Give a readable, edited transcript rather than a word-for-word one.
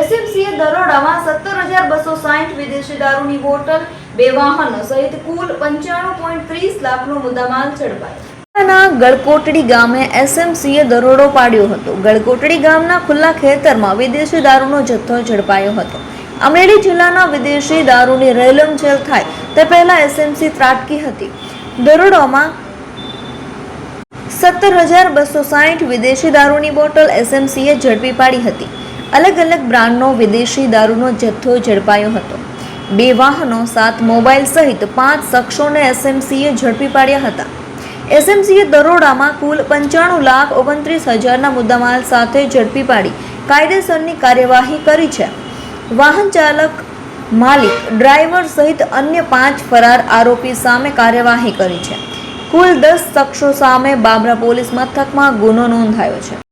એસએમસીએ દરોડામાં 17,260 વિદેશી દારૂની બોટલ, 2 વાહનો સહિત કુલ 95.30 લાખનો મુદ્દામાલ ઝડપાયો। ગળકોટડી ગામે એસએમસીએ દરોડો પાડ્યો હતો। ગળકોટડી ગામના ખુલ્લા ખેતરમાં વિદેશી દારૂનો જથ્થો ઝડપાયો હતો। અમરેલી જિલ્લાના વિદેશી દારૂની રેલમછેલ થાય તે પહેલા એસએમસી ત્રાટકી હતી। દરોડામાં 17,260 વિદેશી દારૂની બોટલ એસએમસીએ ઝડપી પાડી હતી। અલગ અલગ બ્રાન્ડનો વિદેશી દારૂનો જથ્થો ઝડપાયો હતો। 2 વાહનો, 7 મોબાઈલ સહિત 5 શખ્સોને એસએમસીએ ઝડપી પાડ્યા હતા। એસએમસીએ દરોડામાં કુલ 95,29,000ના મુદ્દામાલ સાથે ઝડપી પાડી કાયદેસરની કાર્યવાહી કરી છે। વાહન ચાલક, માલિક, ડ્રાઈવર સહિત અન્ય 5 ફરાર આરોપી સામે કાર્યવાહી કરી છે। કુલ 10 શખ્સો સામે બાબરા પોલીસ મથકમાં ગુનો નોંધાયો છે।